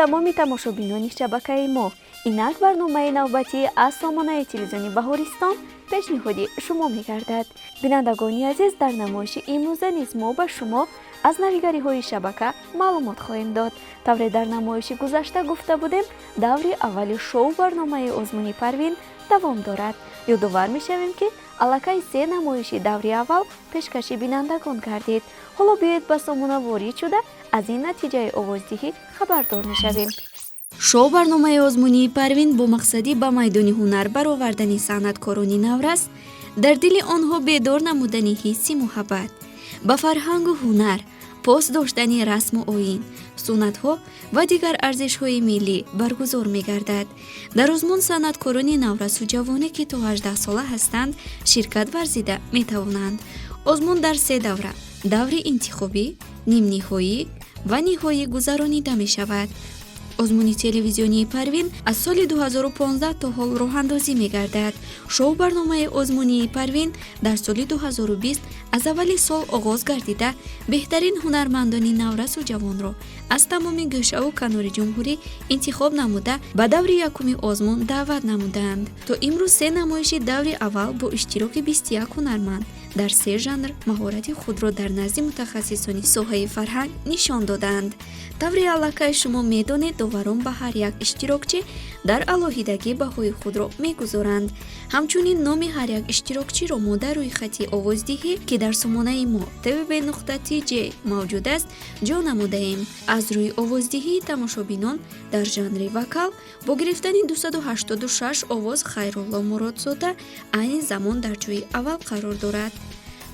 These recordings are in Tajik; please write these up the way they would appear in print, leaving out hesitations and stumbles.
тамоми тамошобинони шабакаи мо. Инак барномаи навбатӣ аз сомонаи телевизиони Баҳористон пешниҳоди шумо мегардад. Бинандагони азиз, дар намоиши имрӯза низ мо ба шумо аз навигариҳои шабака маълумот хоҳем дод. тавре дар намоиши гузашта гуфта будем, даври аввали шоу барномаи озмуни Парвин давом дорад. ёдовар мешавем ки аллакай 3 намоиши даври аввал пешкаши бинандагон гардид. ҳоло биёед ба сомона ворид шуда аз ин натиҷаи овоздиҳӣ хабардор мешавем. шоу барномаи озмунии Парвин бо мақсади ба майдони ҳунар баровардани санъаткорони наврас, дар дили онҳо бедор намудани ҳисси муҳаббат ба фарҳангу ҳунар, пос доштани расму оин, суннатҳо ва дигар арзишҳои миллӣ баргузор мегардад. дар озмун санъаткорони наврасу ҷавоне ки то 18 сола ҳастанд ширкат варзида метавонанд. озмун дар 3 давра – даври интихобӣ, нимниҳоӣ ва ниҳоӣ гузаронида мешавад. озмуни телевизионии Парвин аз соли 2015 то ҳол роҳандозӣ мегардад. шоу барномаи озмунии Парвин дар соли 2020 аз аввали сол оғоз гардида беҳтарин ҳунармандони наврасу ҷавонро аз тамоми гӯшаву канори ҷумҳурӣ интихоб намуда ба даври якуми озмун даъват намуданд. то имрӯз 3 намоиши даври аввал бо иштироки 21 ҳунарманд дар 3 жанр маҳорати худро дар назди мутахассисони соҳаи фарҳанг нишон доданд. таври аллакай шумо медонед, доварон ба ҳар як иштирокчӣ дар алоҳидагӣ баҳои худро мегузоранд. ҳамчунин номи ҳар як иштирокчиро мо дар рӯи хати овоздиҳӣ ки дар сомонаи мо ТВ.TJ мавҷуд аст ҷо намудаем. аз рӯи овоздиҳии тамошобинон дар жанри вокал бо гирифтани 286 овоз Хайрулло Муродзода айни замон дар ҷои аввал қарор дорад.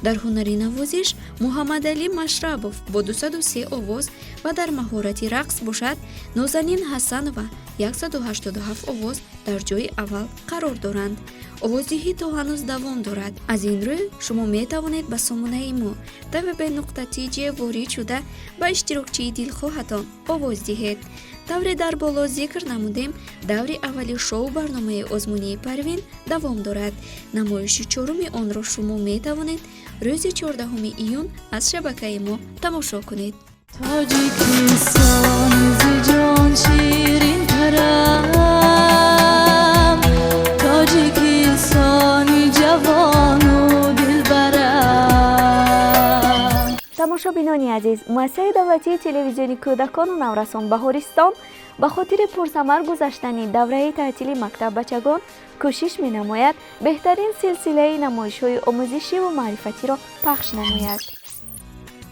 дар ҳунари навозиш Муҳаммадалӣ Машрабов бо 203 овоз ва дар маҳорати рақс бошад Нозанин Ҳасанова 187 овоз дар ҷои аввал қарор доранд. овоздиҳӣ то ҳанӯз давом дорад. аз ин рӯ шумо метавонед ба сомонаи мо ТВ.TJ ворид шуда ба иштирокчии дилхоҳатон овоз диҳед. тавре дар боло зикр намудем, даври аввали шоу барномаи озмунии Парвин давом дорад. намоиши 4-уми онро шумо метавонед рӯзи 14 июн аз шабакаи мо тамошо кунед. тамошобинони азиз, муассисаи давлатии телевизиони кӯдакону наврасон Баҳористон ба хотири пурсамар гузаштани давраи таътили мактаббачагон кӯшиш менамояд беҳтарин силсилаи намоишҳои омӯзишиву маърифатиро пахш намояд.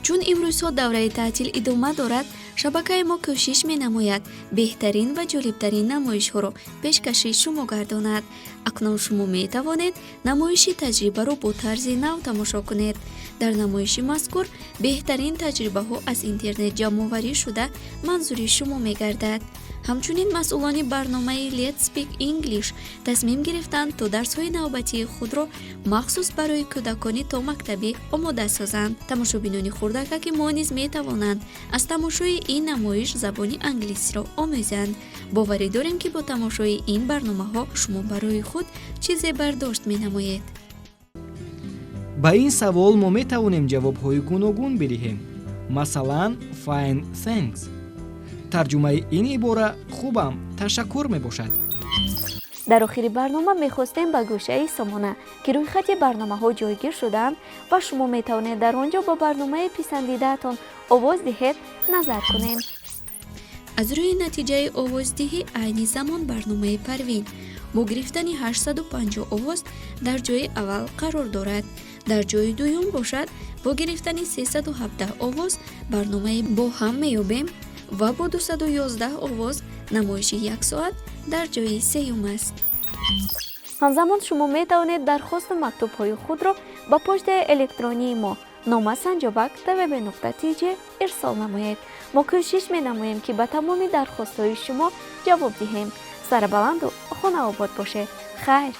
чун имрӯзҳо давраи таътил идома дорад, шабакаи мо кӯшиш менамояд беҳтарин ва ҷолибтарин намоишҳоро пешкаши шумо гардонад. акнун шумо метавонед намоиши таҷрибаро бо тарзи нав тамошо кунед. дар намоиши мазкур беҳтарин таҷрибаҳо аз интернет ҷамъоварӣ шуда манзури шумо мегардад. ҳамчунин масъулони барномаи Let's Speak English тасмим гирифтанд то дарсҳои навбатии худро махсус барои кӯдакони то мактабӣ омода созанд. тамошобинони хурдакаки мо низ метавонанд аз тамошои ин намоиш забони англисиро омӯзанд. боварӣ дорем ки бо тамошои ин барномаҳо шумо барои худ чизе бардошт менамоед. ба ин савол мо метавонем ҷавобҳои гуногун бидиҳем. масалан, fine thanks. тарҷумаи ин ибора хубам, ташаккур мебошад. дар охири барнома мехостем ба гӯшаи сомона ки рӯйхати барномаҳо ҷойгир шудаанд ва шумо метавонед дар он ҷо ба барномаи писандидаатон овоз диҳед назар кунем. аз рӯи натиҷаи овоздиҳӣ айни замон барномаи Парвин бо гирифтани 850 овоз дар ҷои аввал қарор дорад. дар ҷои дуюм бошад бо гирифтани 317 овоз барномаи бо ҳам меёбем ва бо 211 овоз намоиши 1 соат дар ҷои сеюм аст. ҳамзамон шумо метавонед дархосту мактубҳои худро ба почтаи электронии мо нома санҷобак ТВ.TJ ирсол намоед. мо кӯшиш менамоем ки ба тамоми дархостҳои шумо ҷавоб диҳем. сарбаланду хонаобод бошед. хайр.